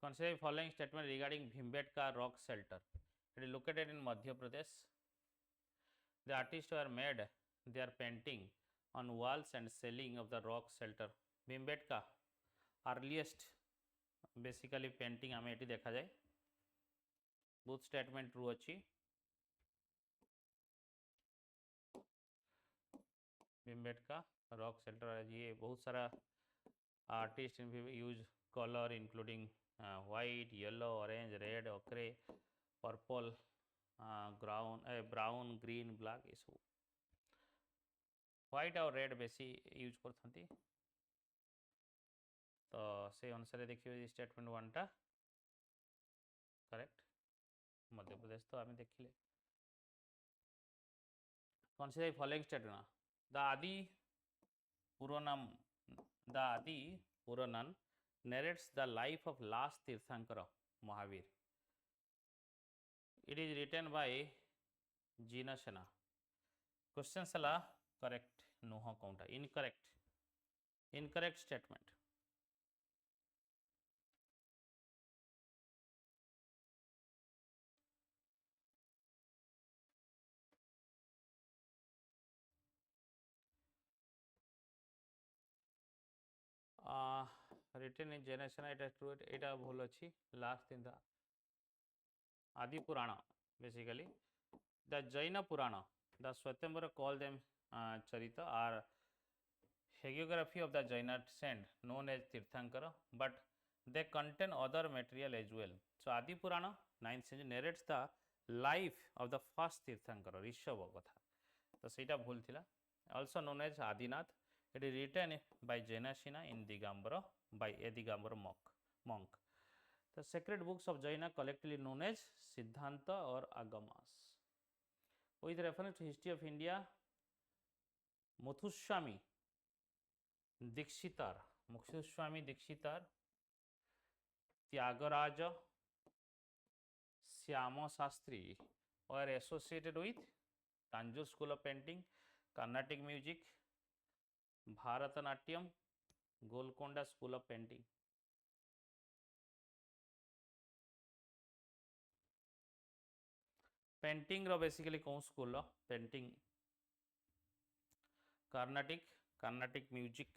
Consider the following statement regarding Bhimbetka rock shelter. It is located in Madhya Pradesh. The artists were made their painting on walls and ceiling of the rock shelter. Bhimbetka earliest basically painting आमे eighty देखा जाए। both statement true अच्छी। Bhimbetka rock shelter ये बहुत सारा artist use color including white, yellow, orange, red, ochre, purple, brown, green, black ये सब white और red बेसी यूज करथंती। तो से अनुसार देखियो स्टेटमेंट 1 टा करेक्ट। मध्य प्रदेश तो आम देखिले। Consider the following statement. The Adi Puranan narrates the life of last Tirthankara Mahavir. It is written by Jina Sena. Question sala correct nuha kaunta incorrect statement. written in generation it true eta bhol achi last in the Adi Purana basically the Jaina Purana the Swetambara call them Charita are hagiography of the Jaina saint known as Tirthankara, but they contain other material as well. So Adi Purana 9th century narrates the life of the first Tirthankara Rishabha katha, to seita bhul thila. Also known as Adinath. It is written by Jaina Sena in Digambara by a Digambara monk. The sacred books of Jaina collectively known as Siddhanta or Agamas. With reference to history of India, Muthuswami Dikshitar, Tyagaraja, Syama Shastri were associated with Tanjore School of Painting, Carnatic music, Bharatanatyam, Golconda School of Painting. Painting रो basically कौन school रो painting Carnatic music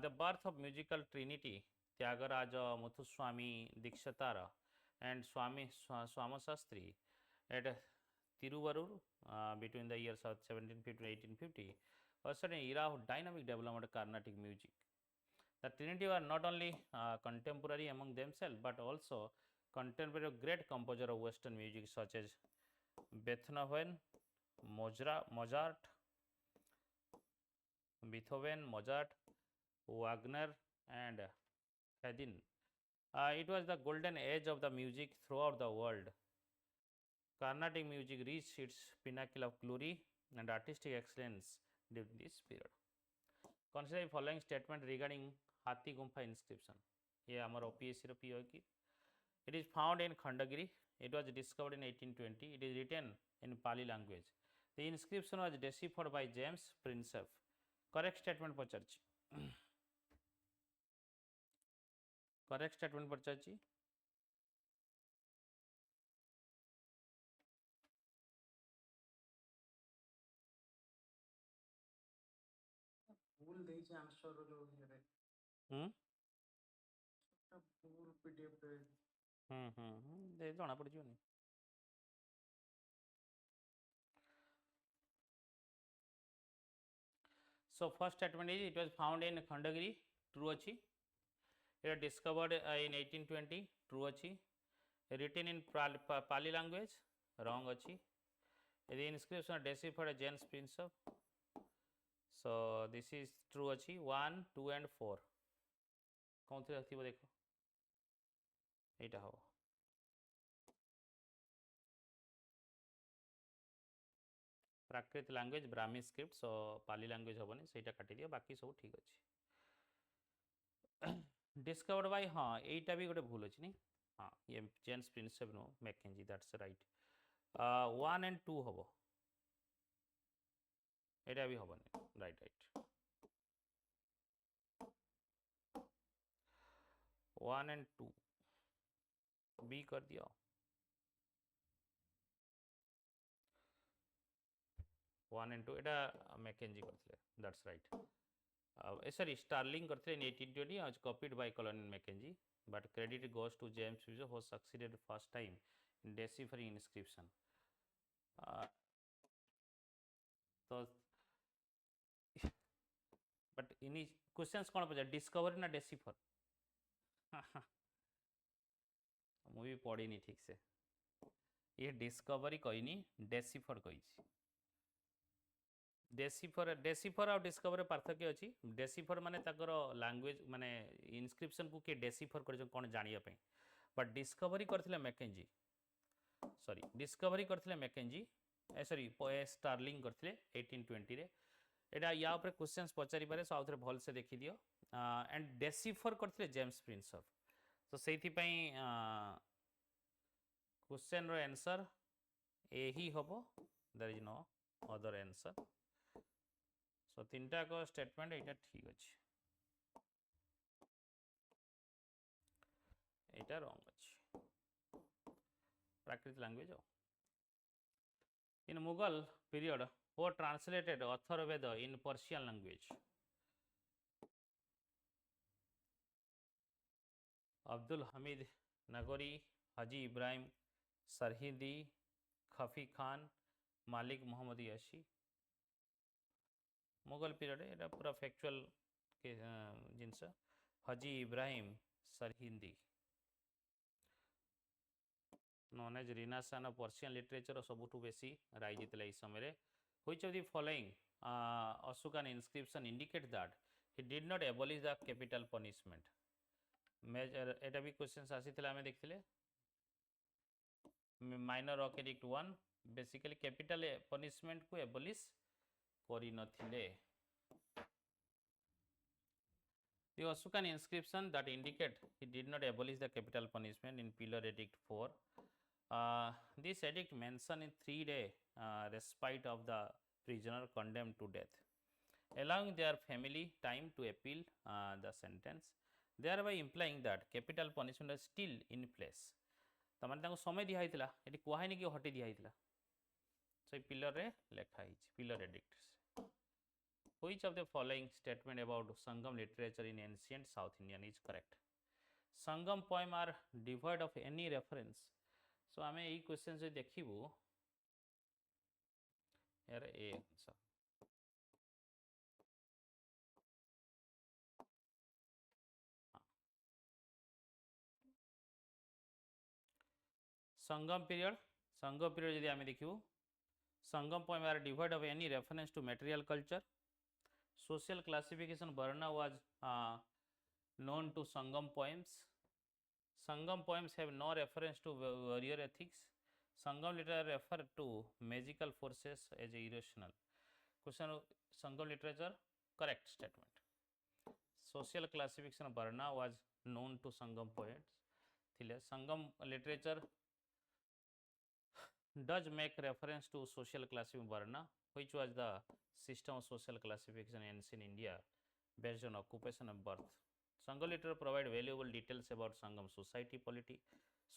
the birth of musical trinity Tyagaraja Muthuswami Dikshitar and Swamasastri at Tiruvarur between the years of 1750 to 1850 was an era of dynamic development of Carnatic music. The Trinity were not only contemporary among themselves but also contemporary of great composer of Western music such as Beethoven, Mozart, Wagner, and Haydn. It was the golden age of the music throughout the world. Carnatic music reached its pinnacle of glory and artistic excellence during this period. Consider the following statement regarding Hathi Gumpha inscription. ये हमारा OPSC रो PO की. It is found in Khandagiri. It was discovered in 1820. It is written in Pali language. The inscription was deciphered by James Princeps. Correct statement पचारची. Correct statement पचारची. भूल ଦେଇଛି answer रो ଇଏରେ भूल PDF रे दे जଣା पड़ियोनी. So first statement is it was found in Khandagiri. True achi. It was discovered in 1820. True achi. Written in Pali language. Wrong achi. The inscription deciphered James Princeps. So this is true achi. 1, 2 and 4. कौन सी रखती वो देखो. एटा हो. प्राकृत language Brahmi script so पाली language हेनी से काटी दियो बाकी सब ठीक अच्छे. डिस्कवर्ड बाय हाँ यहीटा भी गोटे भूल अच्छी नहीं. हाँ ये James Prinsep no Mackenzie that's right. 1 and 2 हम यहाँ भी हेनी. राइट राइट 1 and 2 बी कर दिया. 1 and 2 एटा मैकेंजी करथिले दैट्स राइट. सॉरी स्टार्लिंग करथिले इन 1820 आज copied by colonial Mackenzie but credit goes to James Prinsep who succeeded first time in deciphering inscription. तो बट इन क्वेश्चंस कौन पचार discovery ना decipher. मुझे पढ़ी ठीक से ये डिस्कवरी कहनी डेसिफर कही. डेसिफर और डिस्कवर पार्थक्य अच्छी. डेसिफर माने ताकर लैंग्वेज माने इनस्क्रिप्शन को किए डेसिफर कर कौन जानिया पे. बट डिस्कवरी करथिले मैकेंजी. सॉरी डिस्कवरी करथिले मैकेंजी सॉरी स्टार्लिंग करथिले 1820 रे. एटा या ऊपर क्वेश्चंस पचारि पारे सो आउथरे भल से देखि दियो. एंड डेसिफर करथिले जेम्स प्रिंसेप. तो सेथि पई क्वेश्चन रो आंसर ए ही होबो. There is no other answer. So तीनटा को स्टेटमेंट एटा ठीक अछि. एटा रॉन्ग अछि. Prakrit language in Mughal period who translated Atharvaveda in Persian language. Abdul Hamid Nagori, Haji Ibrahim Sarhindi, Khafi Khan, Malik Muhammad Yashi. Mughal period एटा पूरा फैक्चुअल के जिनस. Haji Ibrahim Sirhindi known as renaissance of Persian literature सबुठू बेसी राइज होता इस समय. Which of the following Ashokan inscription indicate that he did not abolish the capital punishment. Major एटा भी क्वेश्चंस आसीथिला हमें देखथिले. Minor rock edict 1 basically capital punishment को एबॉलिश करि नथिले. The Asukan inscription that indicate he did not abolish the capital punishment in Pillar Edict 4. This edict mentioned in 3-day respite of the prisoner condemned to death, allowing their family time to appeal the sentence, thereby implying that capital punishment is still in place. तमाने समय दिखाई ये कहुनी कि हटे दिखाई से pillar रे लेखाई pillar edict which of the following statement about Sangam literature in ancient south Indian is correct Sangam poem are devoid of any reference so आम यही क्वेश्चन से देखू यार ए आंसर संगम पीरियड यदि आम देखू संगम poem are devoid of any reference to material culture. Social classification Varna was known to Sangam poems. Sangam poems have no reference to warrior ethics. Sangam literature refer to magical forces as irrational. Question Sangam literature correct statement. Social classification Varna was known to Sangam poets. Sangam literature does make reference to social classification Varna, which was the system of social classification in ancient India based on occupation of birth. Sangam literature provide valuable details about Sangam society, polity,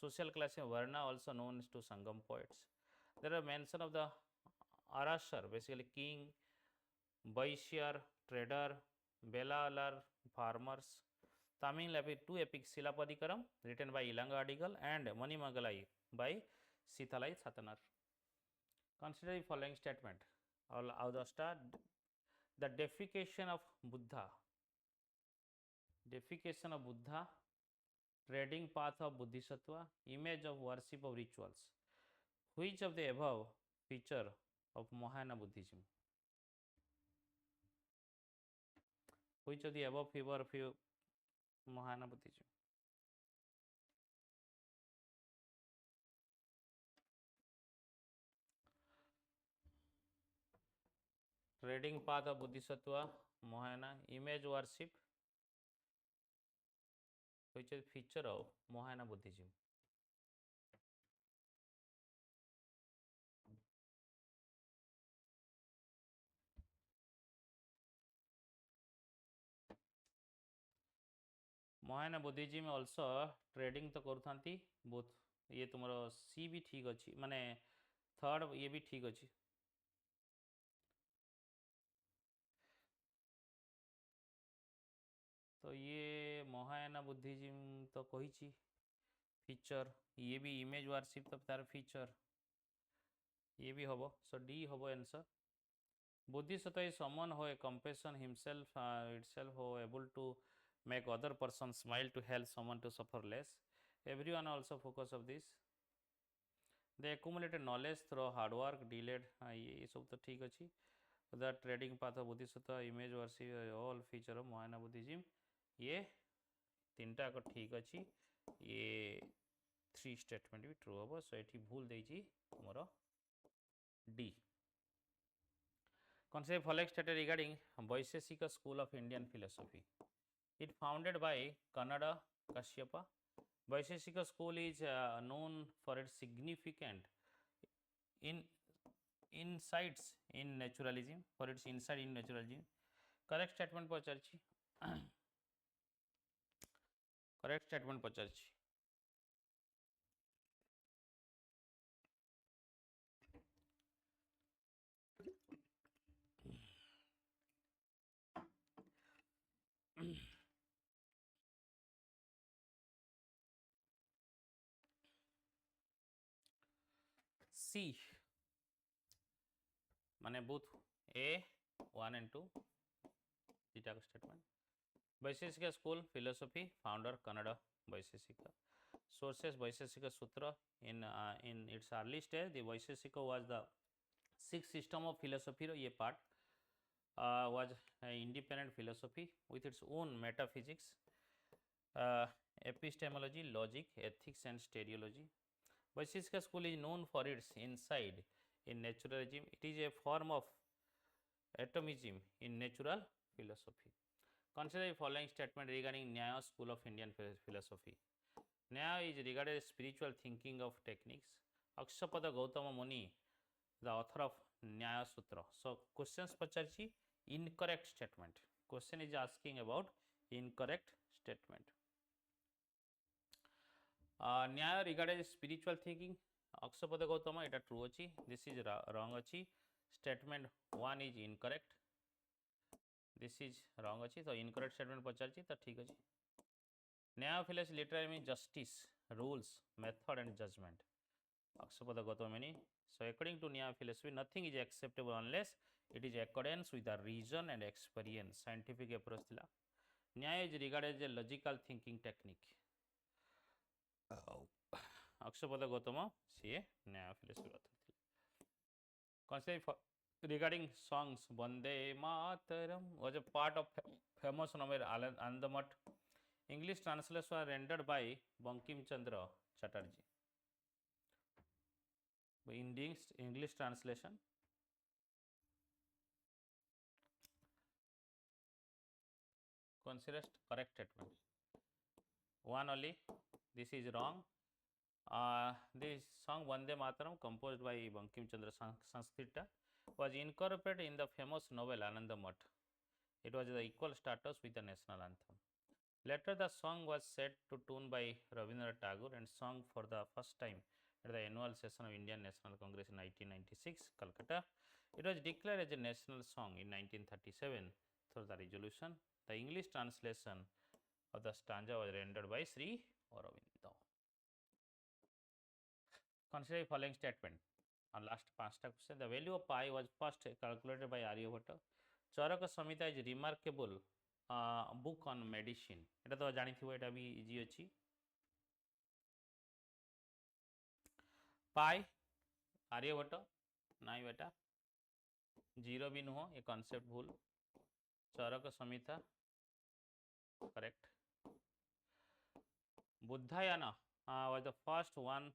social classification Varna, also known to Sangam poets. There are mention of the Arashar, basically king, Vaishya, trader, Belalar, farmers. Tamil epic, two epics Silapadikaram written by Ilanga Adigal and Manimagalai by Sithalai Satanar. Consider the following statement. I'll just start. The deification of Buddha, trading path of Bodhisattva, image of worship of rituals. Which of the above feature of Mahayana Buddhism? Which of the above feature of Mahayana Buddhism? Trading path of Bodhisattva, Mahayana, image worship, which is feature of Mahayana Buddhism. Mahayana Buddhism also trading तो करूथांती both ये तुम्हारा सी भी ठीक अच्छी माने third ये भी ठीक अच्छी तो ये महायाना बुद्धिज्म तो कही फीचर ये भी इमेज वर्शिप तो तार फीचर ये भी हम सो डी हम answer Bodhisattva is someone who compassion himself itself who able to make other person smile to help someone to suffer less. Everyone also focus of this. They accumulated knowledge through hard work, delayed ये सब तो ठीक अच्छी the trading path of Bodhisattva, image worship all feature of Mahayana Buddhism. ये तीनटा को ठीक अच्छी ये थ्री स्टेटमेंट भी ट्रू हम सो ये भूल देजी more D. Consider following statement regarding Vaisheshika School of Indian Philosophy. It founded by Kannada Kashyapa. Vaisheshika School is known for its significant insights in naturalism. For its insight in naturalism. Correct statement पचारची. Correct statement पचारची. C माने both A 1 and 2 dita statement. Vaisheshika School Philosophy founder Kannada Vaisheshika. Sources Vaisheshika Sutra in its early stage the Vaisheshika was the sixth system of philosophy ये part was independent philosophy with its own metaphysics, epistemology, logic, ethics and stereology. Vaisheshika School is known for its insight in naturalism. It is a form of atomism in natural philosophy. Consider the following statement regarding Nyaya School of Indian Philosophy. Nyaya is regarded as spiritual thinking of techniques. Akshapada Gautama Muni, the author of Nyaya Sutra. So, questions pacharchi incorrect statement. Question is asking about incorrect statement. Nyaya regarded spiritual thinking Akshapada Gautama एटा true अच्छी this is wrong अच्छी statement 1 is incorrect this is wrong अच्छी तो incorrect statement पचार तो ठीक अच्छे Nyaya philosophy literally mean justice rules method and judgment Akshapada Gautama meaning so according to न्याय philosophy nothing is acceptable unless it is accordance with the reason and experience scientific approach thila न्याय is regarded as a logical thinking technique Akshapada Gautama सी Nyaya philosophy author consider regarding songs Vande Mataram was a part of famous novel Andamat English translations were rendered by Bankim Chandra Chatterjee English translation consider correct statement one only this is wrong this song Vande Mataram composed by Bankim Chandra Sanskrita was incorporated in the famous novel Anandamath. It was the equal status with the national anthem. Later the song was set to tune by Rabindranath Tagore and sung for the first time at the annual session of Indian National Congress in 1996, Calcutta. It was declared as a national song in 1937 through the resolution. The English translation of the stanza was rendered by Sri Aurobindo. Consider the following statement. On last pasta question, the value of pi was first calculated by Aryabhatta. Charaka Samhita is remarkable book on medicine. এটা তো জানিথিব এটা भी easy अछि पाई आर्यभट्ट नाई बेटा zero भी नुह ये कॉन्सेप्ट भूल चरक संहिता correct बुद्धायना was the first one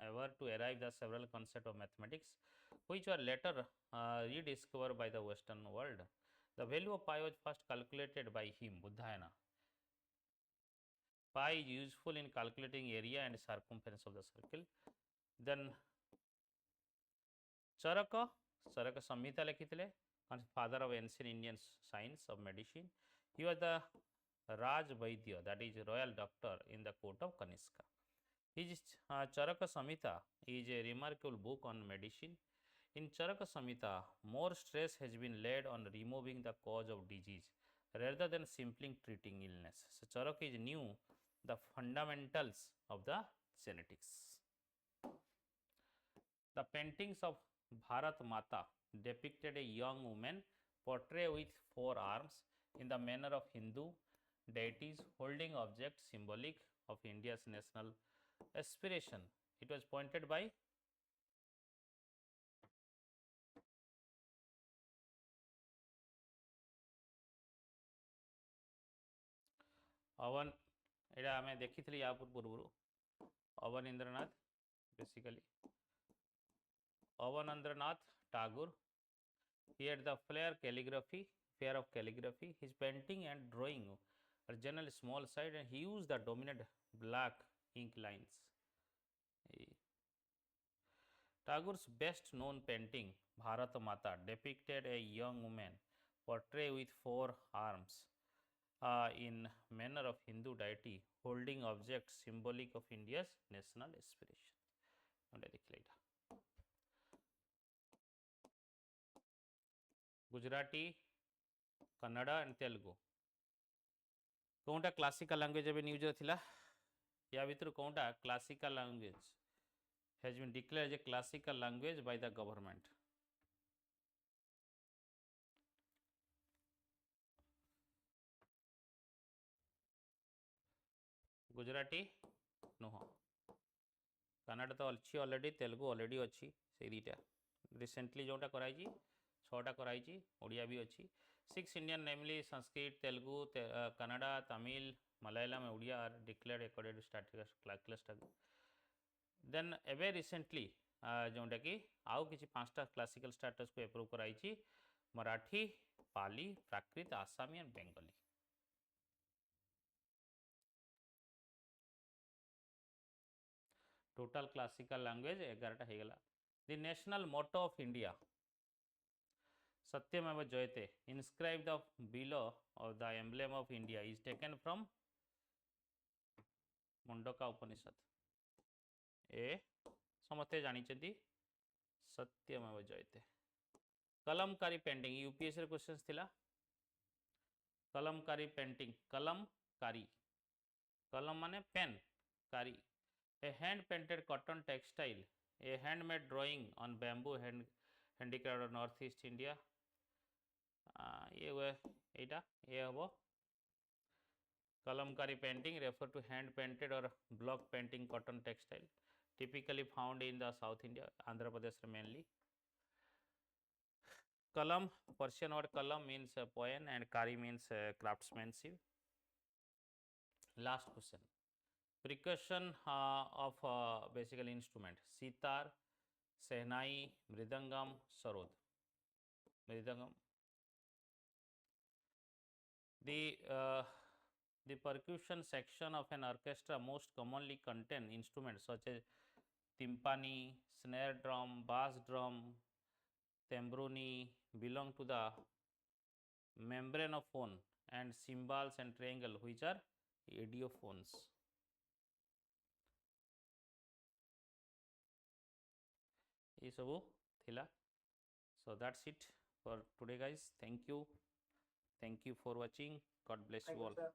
ever to arrive the several concepts of mathematics which were later rediscovered by the Western world. The value of pi was first calculated by him, Buddhayana. Pi is useful in calculating area and circumference of the circle. Then Charaka Samhita lekhitile, father of ancient Indian science of medicine. He was the Raj Vaidya, that is royal doctor in the court of Kanishka. His Charaka Samhita is a remarkable book on medicine. In Charaka Samhita, more stress has been laid on removing the cause of disease rather than simply treating illness. So Charaka knew the fundamentals of the genetics. The paintings of Bharat Mata depicted a young woman portrayed with 4 arms in the manner of Hindu deities holding objects symbolic of India's national aspiration. It was pointed by अवन एटा आमे देखिथिली या पूर्व Abanindranath basically Avanendranath Tagore. He had the flair of calligraphy. His painting and drawing are generally small side and he used the dominant black ink lines. Tagore's best known painting, Bharat Mata, depicted a young woman portrayed with 4 arms in manner of Hindu deity holding objects symbolic of India's national aspiration. Gujarati, Kannada and Telugu. कोनटा classical language एबे news थिला या भितर कोनटा classical language has been declared as a classical language by the government. Gujarati no Kannada तो अच्छी already Telugu already अच्छी से दीटा रिसेंटली जोटा कराई जी 6टा कराई जी ओडिया भी अच्छी 6 Indian namely Sanskrit Telugu Kannada Tamil Malayalam Odia are declared according to statistical then एबे रिसेंटली जोटा कि आउ किछि 5टा क्लासिकल स्टेटस को अप्रूव कराई छी Marathi Pali Prakrit Assamese and Bengali total classical language 11टा हे गला the national motto of India Satyameva Jayate inscribed the below of the emblem of India is taken from Mundka उपनिषद ए समस्ते जानी सत्यमेव जयते। कलमकारी पेंटिंग यूपीएससी क्वेश्चंस थिला। कलमकारी पेंटिंग कलमकारी कलम माने पेन कारी a hand painted cotton textile a handmade drawing on bamboo handicraft north east India ये हुए एटा ये हबो Kalamkari painting refer to hand painted और block painting cotton textile typically found in the South India, Andhra Pradesh mainly. Kalam, Persian word kalam means poem and kari means craftsmanship. Last question. Percussion of basically instrument sitar, sehnai, mridangam, sarod. Mridangam. The percussion section of an orchestra most commonly contain instruments such as timpani, snare drum, bass drum, tambourine belong to the membrane of phone and cymbals and triangle which are idiophones. ये सब थिला. So that's it for today guys. Thank you for watching. God bless Thank you you, all. sir.